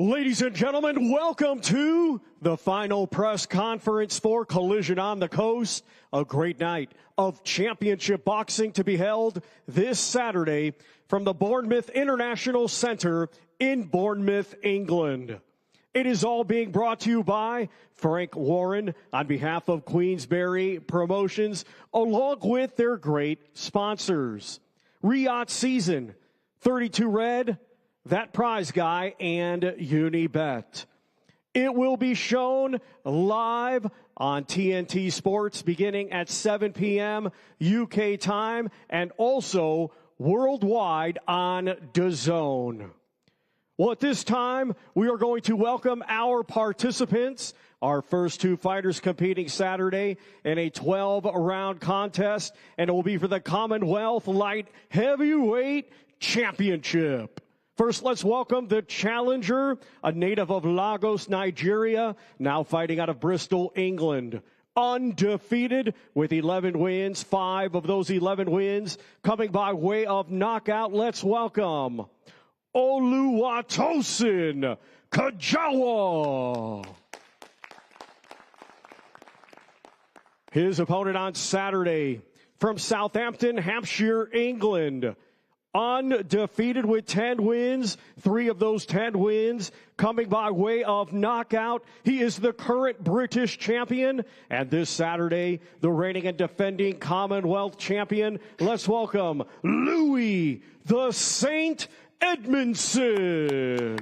Ladies and gentlemen, welcome to the final press conference for Collision on the Coast. A great night of championship boxing to be held this Saturday from the Bournemouth International Center in Bournemouth, England. It is all being brought to you by Frank Warren on behalf of Queensberry Promotions, along with their great sponsors. Riyadh Season, 32 Red, That Prize Guy, and Unibet. It will be shown live on TNT Sports beginning at 7 p.m. UK time and also worldwide on DAZN. Well, at this time, we are going to welcome our participants. Our first two fighters competing Saturday in a 12-round contest, and it will be for the Commonwealth Light Heavyweight Championship. First, let's welcome the challenger, a native of Lagos, Nigeria, now fighting out of Bristol, England. Undefeated with 11 wins, 5 of those 11 wins coming by way of knockout. Let's welcome Oluwatosin Kajawa. His opponent on Saturday from Southampton, Hampshire, England. Undefeated with 10 wins, 3 of those 10 wins coming by way of knockout. He is the current British champion, and this Saturday, the reigning and defending Commonwealth champion. Let's welcome Louis the Saint Edmondson.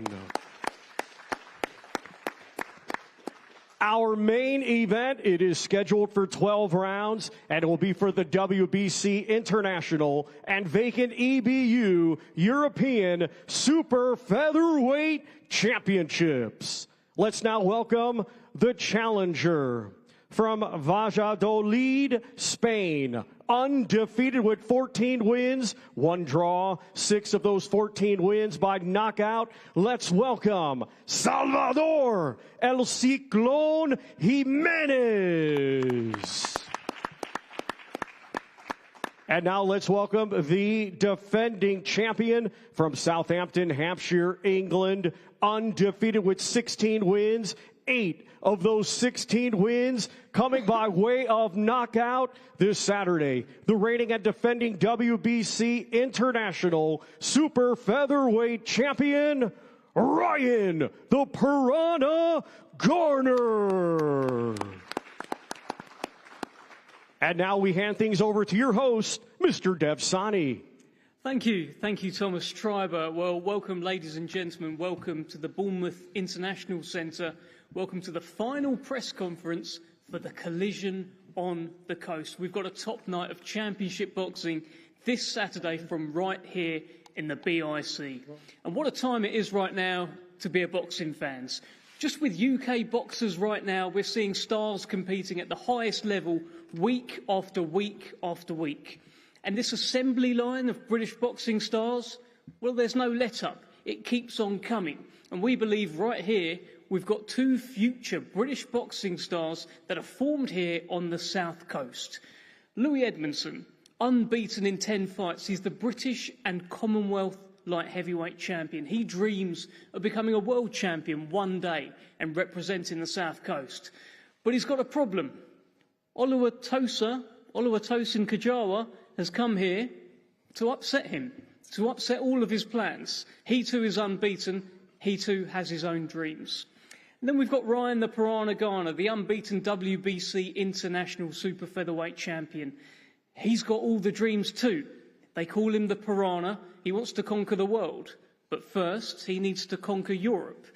Our main event, it is scheduled for 12 rounds, and it will be for the WBC International and Vacant EBU European Super Featherweight Championships. Let's now welcome the challenger from Valladolid, Spain. Undefeated with 14 wins, 1 draw, 6 of those 14 wins by knockout. Let's welcome Salvador El Ciclón Jimenez. And now let's welcome the defending champion from Southampton, Hampshire, England. Undefeated with 16 wins, 8 of those 16 wins coming by way of knockout this Saturday. The reigning and defending WBC International Super Featherweight Champion, Ryan the Piranha Garner. And now we hand things over to your host, Mr. DAZN. Thank you, Thomas Schreiber. Well, welcome, ladies and gentlemen. Welcome to the Bournemouth International Centre. Welcome to the final press conference for the Collision on the Coast. We've got a top night of championship boxing this Saturday from right here in the BIC. And what a time it is right now to be a boxing fans. Just with UK boxers right now, we're seeing stars competing at the highest level week after week after week. And this assembly line of British boxing stars, well, there's no let-up. It keeps on coming. And we believe right here we've got 2 future British boxing stars that are formed here on the South Coast. Louis Edmondson, unbeaten in 10 fights. He's the British and Commonwealth light heavyweight champion. He dreams of becoming a world champion one day and representing the South Coast. But he's got a problem. Oluwatosin Kajawa has come here to upset him, to upset all of his plans. He too is unbeaten. He too has his own dreams. And then we've got Ryan the Piranha Garner, the unbeaten WBC International Super Featherweight Champion. He's got all the dreams too. They call him the Piranha. He wants to conquer the world. But first, he needs to conquer Europe.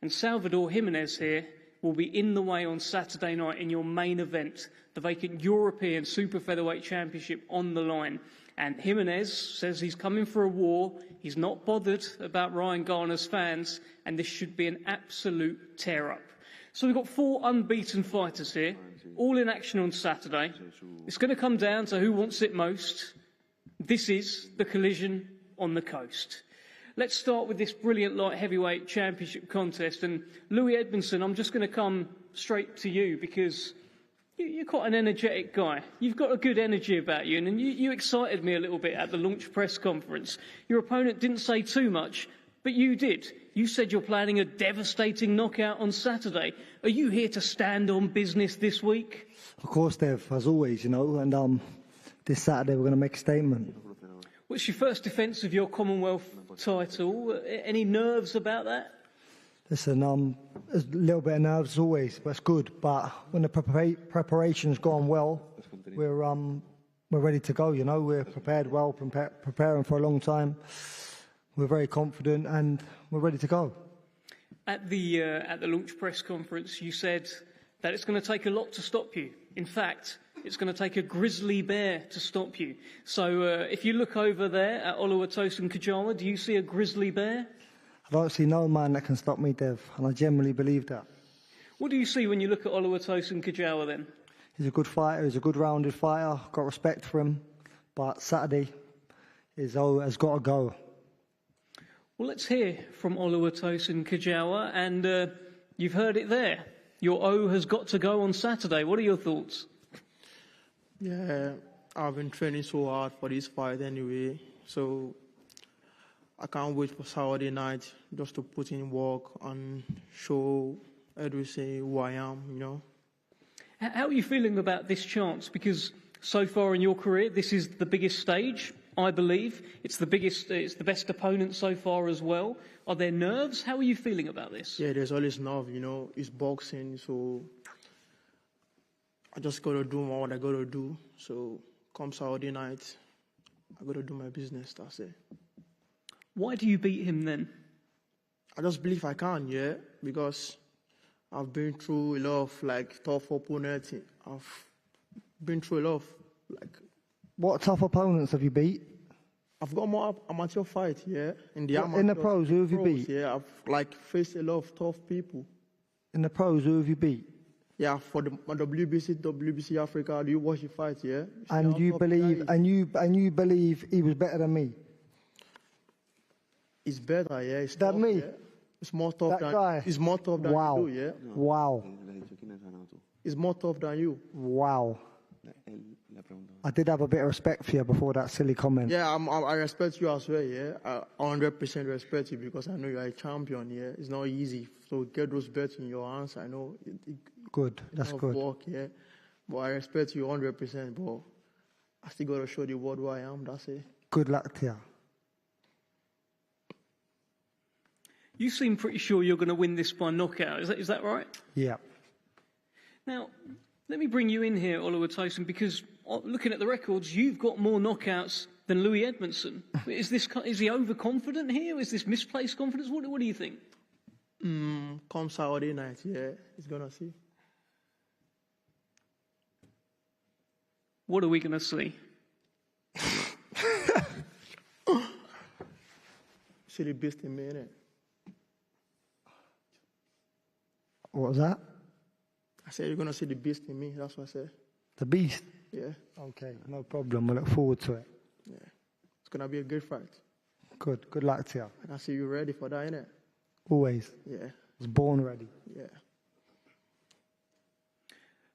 And Salvador Jimenez here will be in the way on Saturday night in your main event, the vacant European Super Featherweight Championship on the line. And Jimenez says he's coming for a war. He's not bothered about Ryan Garner's fans, and this should be an absolute tear-up. So we've got 4 unbeaten fighters here, all in action on Saturday. It's going to come down to who wants it most. This is the Collision on the Coast. Let's start with this brilliant light heavyweight championship contest. And Louis Edmondson, I'm just going to come straight to you because you're quite an energetic guy. You've got a good energy about you, and you excited me a little bit at the launch press conference. Your opponent didn't say too much, but you did. You said you're planning a devastating knockout on Saturday. Are you here to stand on business this week? Of course, Dev, as always, you know, and this Saturday we're going to make a statement. What's your first defence of your Commonwealth title? Any nerves about that? Listen, there's a little bit of nerves as always, but it's good. But when the preparation's gone well, we're ready to go, you know. We're prepared well, preparing for a long time. We're very confident and we're ready to go. At the launch press conference, you said that it's going to take a lot to stop you. In fact, it's going to take a grizzly bear to stop you. So if you look over there at Oluwatosin Kajawa, do you see a grizzly bear? I don't see no man that can stop me, Dev, and I genuinely believe that. What do you see when you look at Oluwatosin Kajawa then? He's a good fighter, he's a good rounded fighter, got respect for him, but Saturday has got to go. Well, let's hear from Oluwatosin Kajawa, and you've heard it there. Your O has got to go on Saturday. What are your thoughts? Yeah, I've been training so hard for this fight anyway, so I can't wait for Saturday night just to put in work and show everything who I am, you know. How are you feeling about this chance? Because so far in your career, this is the biggest stage, I believe. It's the best opponent so far as well. Are there nerves? How are you feeling about this? Yeah, there's always nerve, you know. It's boxing, so I just got to do what I got to do. So come Saturday night, I got to do my business, that's it. Why do you beat him then? I just believe I can, yeah, because I've been through a lot of, like, tough opponents. I've been through a lot of, like... What tough opponents have you beat? I've got more amateur fights, yeah. In the pros, who have you beat? Yeah, I've, like, faced a lot of tough people. In the pros, who have you beat? Yeah, for the WBC Africa, do you watch the fight, yeah? And you believe he was better than me? It's better, yeah. It's than tough, me? Yeah. It's more tough that than guy? It's more tough than you, yeah. Wow. It's more tough than you. Wow. I did have a bit of respect for you before that silly comment. Yeah, I respect you as well, yeah. I 100% respect you because I know you're a champion, yeah. It's not easy to get those belts in your hands. I know. Good, that's good. Work, yeah. But I respect you 100%, but I still got to show the world who I am, that's it. Good luck to you. You seem pretty sure you're going to win this by knockout. Is that right? Yeah. Now, let me bring you in here, Oluwatosin, because looking at the records, you've got more knockouts than Louis Edmondson. Is he overconfident here? Is this misplaced confidence? What do you think? Come Saturday night, yeah, he's going to see. What are we going to see? See the beast in me, innit? What was that? I said you're going to see the beast in me, that's what I said. The beast? Yeah. Okay, no problem. We look forward to it. Yeah. It's going to be a good fight. Good. Good luck to you. And I see you ready for that, innit? Always. Yeah. I was born ready. Yeah.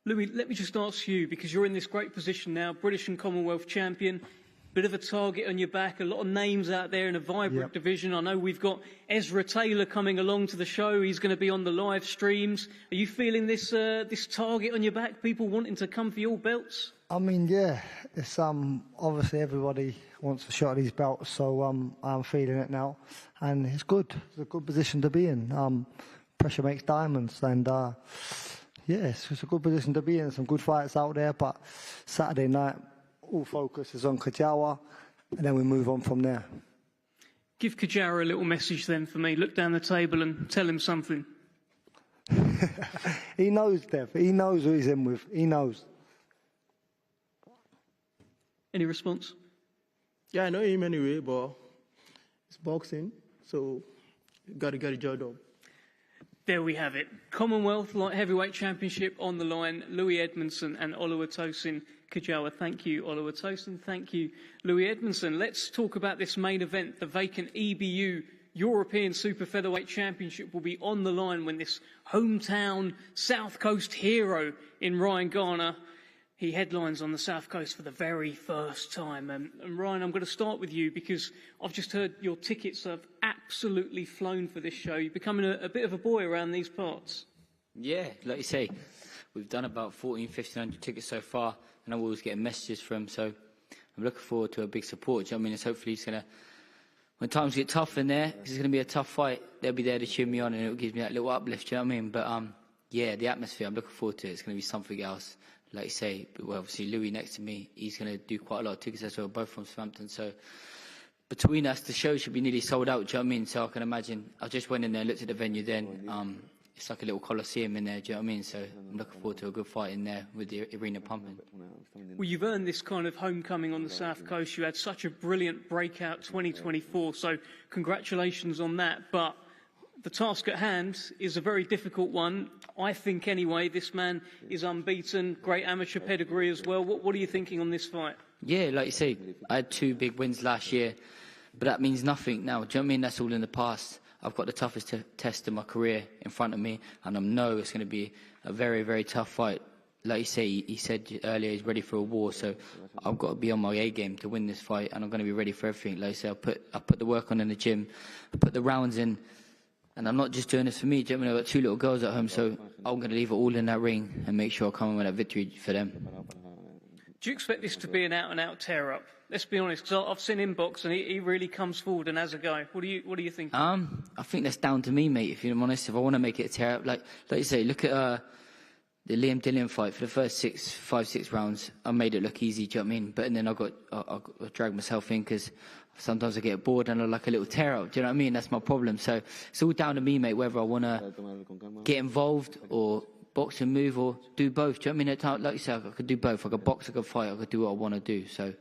Louis, let me just ask you, because you're in this great position now, British and Commonwealth champion, bit of a target on your back, a lot of names out there in a vibrant division. I know we've got Ezra Taylor coming along to the show. He's going to be on the live streams. Are you feeling this target on your back, people wanting to come for your belts? I mean, yeah, it's obviously everybody wants a shot at these belts, so I'm feeling it now, and it's good. It's a good position to be in. Pressure makes diamonds, and yes, it's a good position to be in. Some good fights out there, but Saturday night, all focus is on Kajawa, and then we move on from there. Give Kajawa a little message then for me. Look down the table and tell him something. He knows, Dev. He knows who he's in with. He knows. Any response? Yeah, I know him anyway, but it's boxing, so you got to get the job done. There we have it. Commonwealth Light Heavyweight Championship on the line. Louis Edmondson and Oluwatosin Kajawa. Thank you, Oluwatosin. Thank you, Louis Edmondson. Let's talk about this main event. The vacant EBU European Super Featherweight Championship will be on the line when this hometown South Coast hero in Ryan Garner, he headlines on the South Coast for the very first time. And Ryan, I'm going to start with you because I've just heard your tickets have absolutely absolutely flown for this show. You're becoming a bit of a boy around these parts. Yeah, like you say, we've done about 1,500 tickets so far, and I'm always getting messages from, so I'm looking forward to a big support. Do you know what I mean? It's hopefully it's going to, when times get tough in there, 'cause it's going to be a tough fight, they'll be there to cheer me on, and it'll give me that little uplift, do you know what I mean? But yeah, the atmosphere, I'm looking forward to it. It's going to be something else. Like you say, well, obviously Louis next to me, he's going to do quite a lot of tickets as well, both from Southampton, so between us, the show should be nearly sold out, do you know what I mean? So I can imagine, I just went in there and looked at the venue then, it's like a little coliseum in there, do you know what I mean? So I'm looking forward to a good fight in there with the arena pumping. Well, you've earned this kind of homecoming on the South Coast. You had such a brilliant breakout 2024, so congratulations on that. But the task at hand is a very difficult one. I think anyway, this man is unbeaten, great amateur pedigree as well. What are you thinking on this fight? Yeah, like you say, I had 2 big wins last year, but that means nothing now. Do you know what I mean? That's all in the past. I've got the toughest test of my career in front of me, and I know it's going to be a very, very tough fight. Like you say, he said earlier he's ready for a war, so I've got to be on my A game to win this fight, and I'm going to be ready for everything. Like I say, I put the work on in the gym, I put the rounds in, and I'm not just doing this for me. Do you know what I mean? I've got 2 little girls at home, so I'm going to leave it all in that ring and make sure I come in with that victory for them. Do you expect this to be an out-and-out tear-up? Let's be honest, because I've seen him box, and he really comes forward and has a go. What do you think? I think that's down to me, mate, if you're honest. If I want to make it a tear-up, like you say, look at the Liam Dillon fight. For the first 5-6 rounds, I made it look easy, do you know what I mean? But then I dragged myself in because sometimes I get bored and I like a little tear-up, do you know what I mean? That's my problem. So it's all down to me, mate, whether I want to get involved or box and move or do both. Do you know what I mean? At time, like you said, I could do both. I could box, I could fight, I could do what I want to do. So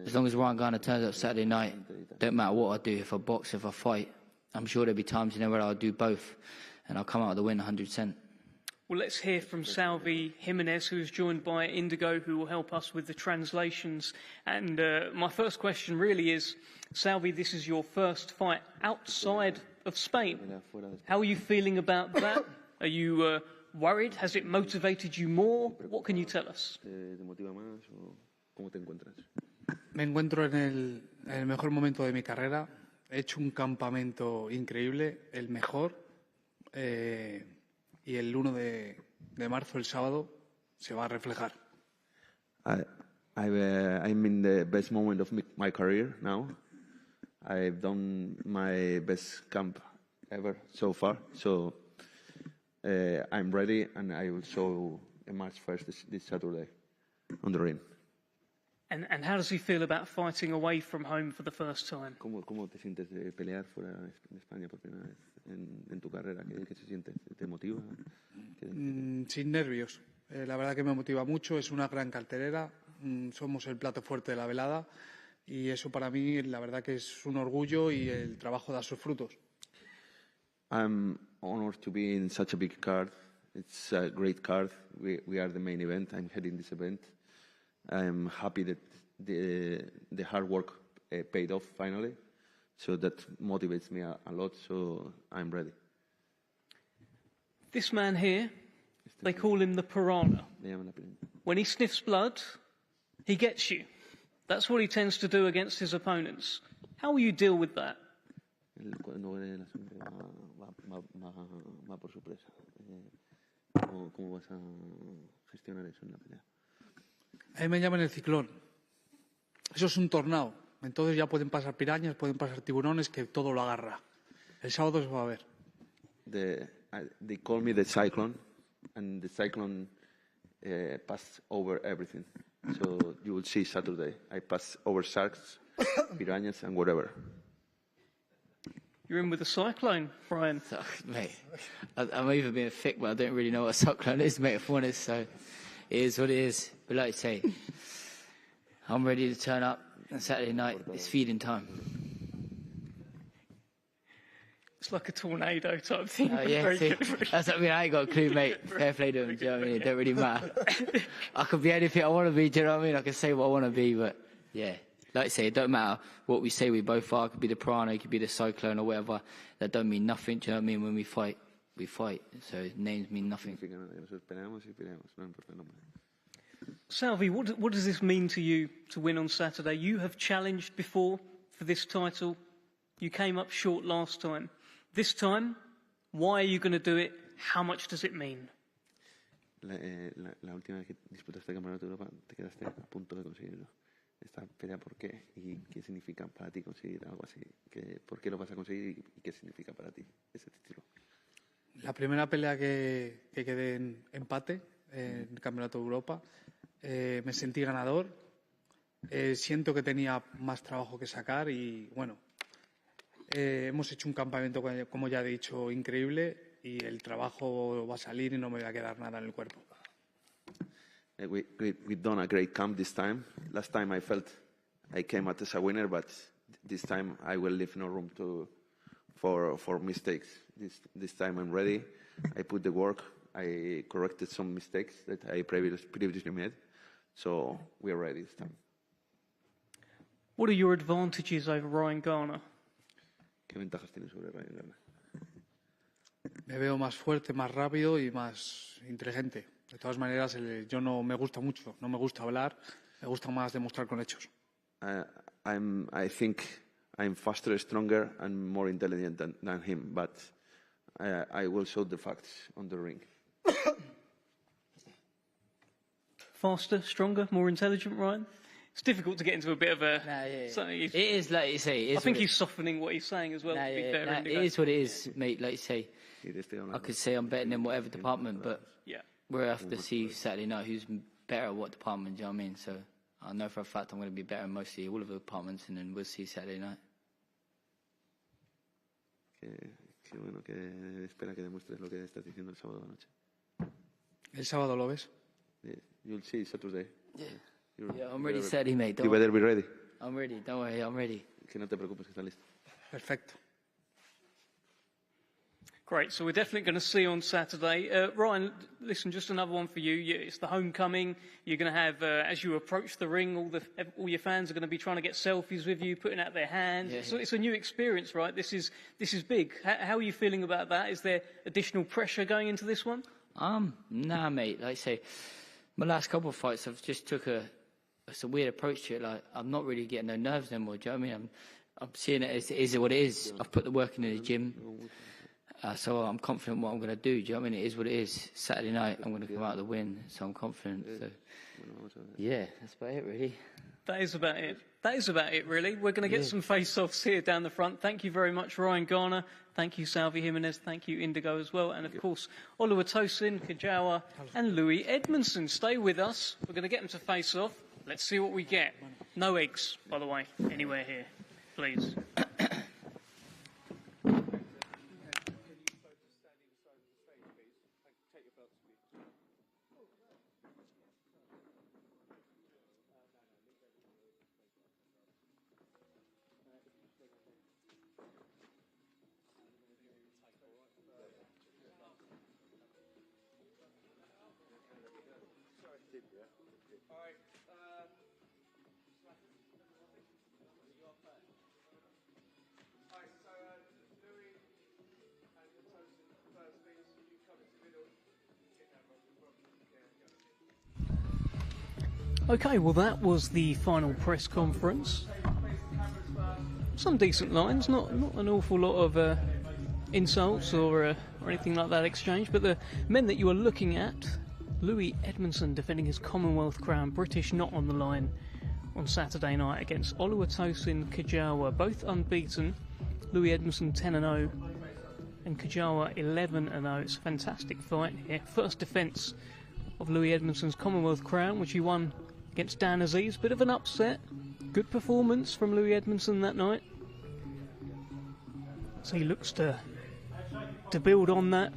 as long as Ryan Garner turns up Saturday night, don't matter what I do, if I box, if I fight, I'm sure there'll be times, where I'll do both and I'll come out of the win 100%. Well, let's hear from Salvador Jimenez, who is joined by Indigo, who will help us with the translations. And my first question really is, Salvi, this is your first fight outside of Spain. How are you feeling about that? Are you worried? Has it motivated you more? What can you tell us? Me encuentro en el mejor momento de mi carrera. He hecho un campamento increíble, el mejor. Y el 1 de marzo, el sábado, se va a reflejar. I'm in the best moment of my career now. I've done my best camp ever so far. So I'm ready, and I will show March 1st this Saturday on the ring. And how does he feel about fighting away from home for the first time? ¿Cómo te sientes de pelear fuera de España por primera vez en tu carrera? ¿Qué se siente? ¿Te motiva? Sin nervios. La verdad que me motiva mucho. Es una gran cartelera. Somos el plato fuerte de la velada. Y eso para mí, la verdad que es un orgullo y el trabajo da sus frutos. I'm honored to be in such a big card. It's a great card. We are the main event. I'm heading this event. I'm happy that the hard work paid off finally. So that motivates me a lot. So I'm ready. This man here, they call him the piranha. When he sniffs blood, he gets you. That's what he tends to do against his opponents. How will you deal with that? Cuando ve la sangre va por sorpresa. ¿Cómo vas a gestionar eso en la pelea? A mí me llaman el ciclón. Eso es un tornado. Entonces ya pueden pasar pirañas, pueden pasar tiburones, que todo lo agarra. El sábado se va a ver. They call me the cyclone, and the cyclone passed over everything. So you will see Saturday. I pass over sharks, piranhas, and whatever. You're in with a cyclone, Ryan. So, mate, I'm even being thick, but I don't really know what a cyclone is, mate, if I'm honest. So it is what it is. But like I say, I'm ready to turn up on Saturday night. It's feeding time. It's like a tornado type thing. Yeah, see, that's what I mean. I ain't got a clue, mate. Fair play to him, do you know what I mean? It don't really matter. I could be anything I want to be, do you know what I mean? I can say what I want to be, but yeah. Like I say, it don't matter what we say we both are. It could be the piranha, it could be the cyclone or whatever. That don't mean nothing, do you know what I mean? When we fight, we fight. So names mean nothing. Salvi, what does this mean to you to win on Saturday? You have challenged before for this title. You came up short last time. This time, why are you going to do it? How much does it mean? La última vez que disputaste el Campeonato de Europa te quedaste a punto de conseguirlo. Esta pelea, ¿por qué? ¿Y qué significa para ti conseguir algo así? ¿Por qué lo vas a conseguir y qué significa para ti ese título? La primera pelea que quedé en empate en el Campeonato de Europa, me sentí ganador. Siento que tenía más trabajo que sacar y, bueno, hemos hecho un campamento, como ya he dicho, increíble y el trabajo va a salir y no me va a quedar nada en el cuerpo. We've done a great camp this time. Last time I felt I came out as a winner, but this time I will leave no room for mistakes. This time I'm ready. I put the work. I corrected some mistakes that I previously made. So we are ready this time. What are your advantages over Ryan Garner? ¿Qué ventajas tiene sobre Ryan Garner? Me veo más fuerte, más rápido y más inteligente. De todas maneras, yo no me gusta mucho, no me gusta hablar, me gusta más demostrar con hechos. I think I'm faster, stronger, and more intelligent than him, but I will show the facts on the ring. Faster, stronger, more intelligent, Ryan? It's difficult to get into a bit of a... It is, like you say... I think he's softening what he's saying as well, to be fair. It is what it is, mate, like you say. I could say I'm better in whatever department, but we'll have to see Saturday night who's better at what department, do you know what I mean? So I know for a fact I'm going to be better in mostly all of the departments, and then we'll see Saturday night. Qué bueno, que espera que demuestres lo que estás diciendo el sábado noche. ¿El sábado lo ves? You'll see Saturday. Yeah, I'm ready Saturday, mate. You better be ready. I'm ready, don't worry, I'm ready. Que no te preocupes, que está listo. Perfecto. Great, so we're definitely going to see on Saturday. Ryan, listen, just another one for you. It's the homecoming. You're going to have, as you approach the ring, all your fans are going to be trying to get selfies with you, putting out their hands. Yeah. So it's a new experience, right? This is big. How are you feeling about that? Is there additional pressure going into this one? Nah, mate. Like I say, my last couple of fights, I've just took it's a weird approach to it. Like, I'm not really getting no nerves anymore. Do you know what I mean? I'm seeing it as what it is. I've put the work in the gym. So I'm confident what I'm going to do. Do you know what I mean? It is what it is. Saturday night, I'm going to come out with a win. So I'm confident. So, yeah, that's about it, really. That is about it. That is about it, really. We're going to get some face-offs here down the front. Thank you very much, Ryan Garner. Thank you, Salvador Jimenez. Thank you, Indigo, as well. And, of course, Oluwatosin, Kajawa and Louis Edmondson. Stay with us. We're going to get them to face off. Let's see what we get. No eggs, by the way, anywhere here, please. Okay, well that was the final press conference. Some decent lines, not an awful lot of insults or anything like that exchanged, but the men that you are looking at, Louis Edmondson defending his Commonwealth crown, British not on the line on Saturday night against Oluwatosin Kajawa, both unbeaten. Louis Edmondson 10-0 and Kajawa 11-0. It's a fantastic fight here. First defence of Louis Edmondson's Commonwealth crown, which he won against Dan Aziz. Bit of an upset. Good performance from Louis Edmondson that night. So he looks to build on that.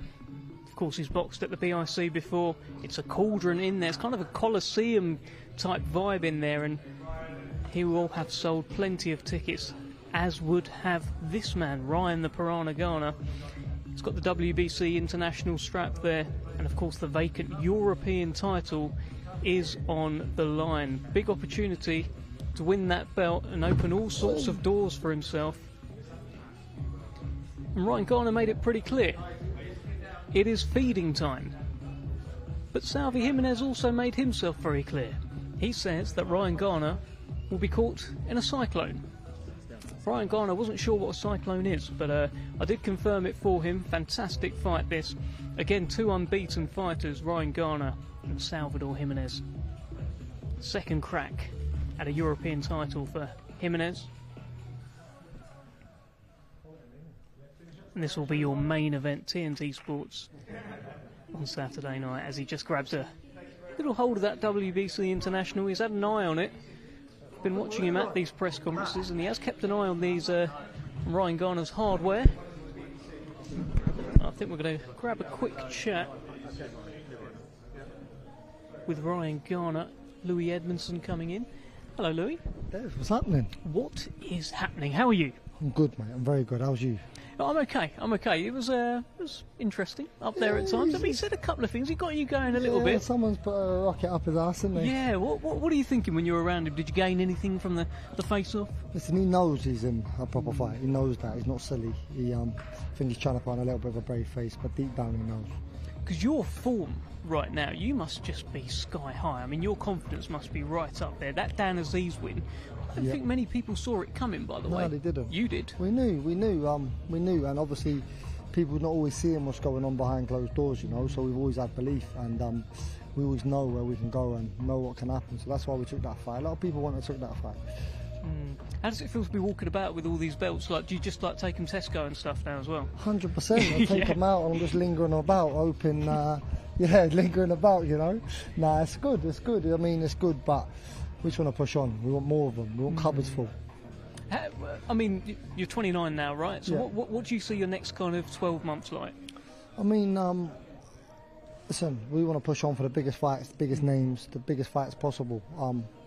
Of course, he's boxed at the BIC before. It's a cauldron in there. It's kind of a Colosseum type vibe in there, and he will have sold plenty of tickets, as would have this man, Ryan the Piranha Garner. He's got the WBC international strap there, and of course the vacant European title is on the line. Big opportunity to win that belt and open all sorts of doors for himself. And Ryan Garner made it pretty clear. It is feeding time. But Salvador Jimenez also made himself very clear. He says that Ryan Garner will be caught in a cyclone. Ryan Garner wasn't sure what a cyclone is, but I did confirm it for him. Fantastic fight this. Again, 2 unbeaten fighters, Ryan Garner and Salvador Jimenez. Second crack at a European title for Jimenez. And this will be your main event, TNT Sports, on Saturday night, as he just grabs a little hold of that WBC International. He's had an eye on it. Been watching him at these press conferences, and he has kept an eye on these Ryan Garner's hardware. I think we're going to grab a quick chat with Ryan Garner. Louis Edmondson coming in. Hello, Louis. Dave, what's happening? What is happening? How are you? I'm good, mate. I'm very good. How's you? I'm okay. It was interesting up there at times. I mean, he said a couple of things. He got you going a little bit. Someone's put a rocket up his arse, hasn't they? Yeah. What are you thinking when you're around him? Did you gain anything from the face-off? Listen, he knows he's in a proper fight. He knows that. He's not silly. I think he's trying to find a little bit of a brave face, but deep down he knows. Because your form right now, you must just be sky high. I mean, your confidence must be right up there. That Dan Aziz win, I don't think many people saw it coming, by the way. No, they didn't. You did. We knew, and obviously people not always seeing what's going on behind closed doors, you know, so we've always had belief, and we always know where we can go and know what can happen, so that's why we took that fight. A lot of people want to take that fight. How does it feel to be walking about with all these belts? Like, do you just like take them Tesco and stuff now as well? 100%. I take them out and I'm just lingering about, hoping, lingering about, you know. Nah, it's good. I mean, it's good, but we just want to push on. We want more of them. We want cupboards full. I mean, you're 29 now, right? So Yeah. what do you see your next kind of 12 months like? I mean, listen, we want to push on for the biggest fights, the biggest names, the biggest fights possible.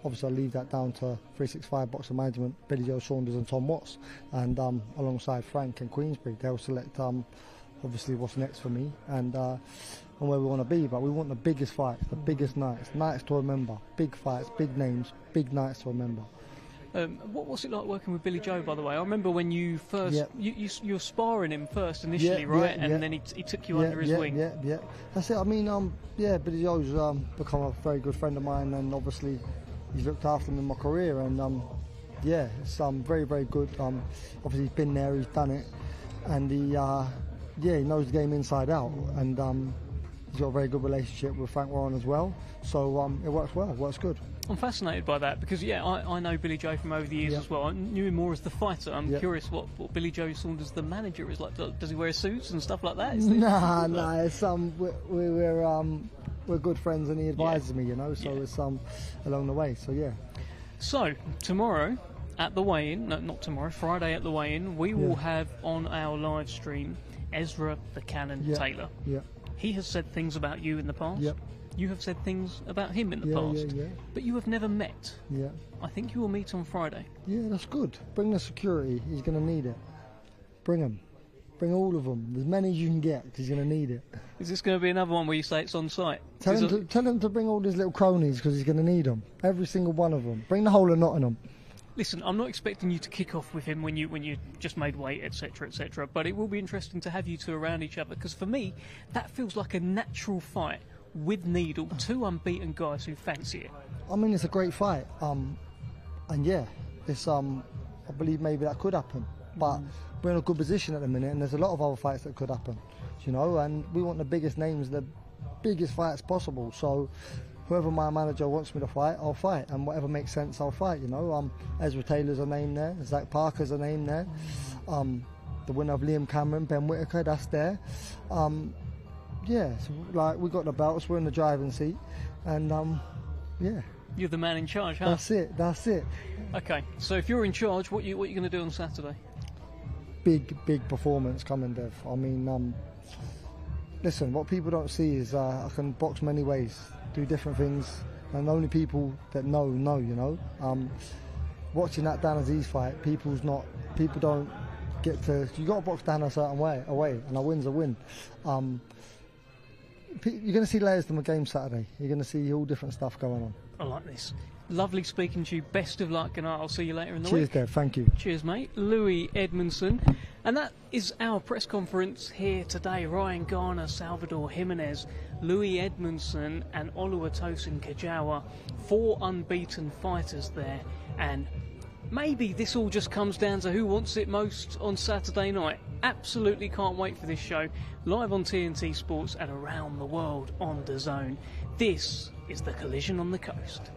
Obviously, I leave that down to 365 Boxing Management, Billy Joe Saunders and Tom Watts, and alongside Frank and Queensbury, they'll select obviously what's next for me and where we want to be. But we want the biggest fights, the biggest nights to remember, big fights, big names, big nights to remember. What's it like working with Billy Joe, by the way? I remember when you first, you were sparring him first initially, right? And then he took you under his wing. Yeah. That's it. I mean, Billy Joe's become a very good friend of mine, and obviously he's looked after me in my career, and it's very, very good. Obviously he's been there, he's done it, and he knows the game inside out, and he's got a very good relationship with Frank Warren as well. So it works well, it works good. I'm fascinated by that because, I know Billy Joe from over the years as well. I knew him more as the fighter. I'm curious what Billy Joe Saunders, the manager, is like. Does he wear suits and stuff like that? Nah, it's we're good friends, and he advises me, you know, so it's along the way, so yeah. So, tomorrow at the weigh-in, no, not tomorrow, Friday at the weigh-in, we will have on our live stream Ezra the Cannon Taylor. Yeah. He has said things about you in the past. Yep. You have said things about him in the past. Yeah. But you have never met. Yeah. I think you will meet on Friday. Yeah, that's good. Bring the security. He's going to need it. Bring them. Bring all of them. As many as you can get, because he's going to need it. Is this going to be another one where you say it's on site? Tell him to bring all these little cronies, because he's going to need them. Every single one of them. Bring the whole of Nottingham. Listen, I'm not expecting you to kick off with him when you just made weight, etc., etc. But it will be interesting to have you two around each other, because for me, that feels like a natural fight with Needle, 2 unbeaten guys who fancy it. I mean, it's a great fight, it's I believe maybe that could happen, but we're in a good position at the minute, and there's a lot of other fights that could happen, you know, and we want the biggest names, the biggest fights possible. So whoever my manager wants me to fight, I'll fight, and whatever makes sense, I'll fight, you know. Ezra Taylor's a name there, Zach Parker's a name there, the winner of Liam Cameron, Ben Whittaker, that's there. So, like, we got the belts, we're in the driving seat, and You're the man in charge, huh? That's it. Okay, so if you're in charge, what you going to do on Saturday? Big performance coming, Dev. I mean, listen, what people don't see is I can box many ways, do different things, and only people that know, you know. Watching that Dan Aziz fight, people don't get to, you got to box Dan a certain way, and a win's a win. You're going to see layers to my game Saturday. You're going to see all different stuff going on. I like this. Lovely speaking to you. Best of luck, and I'll see you later in the week. Cheers, Dave. Thank you. Cheers, mate. Louis Edmondson. And that is our press conference here today. Ryan Garner, Salvador Jimenez, Louis Edmondson and Oluwatosin Kajawa. 4 unbeaten fighters there. And maybe this all just comes down to who wants it most on Saturday night. Absolutely can't wait for this show, live on TNT Sports and around the world on DAZN. This is the Collision on the Coast.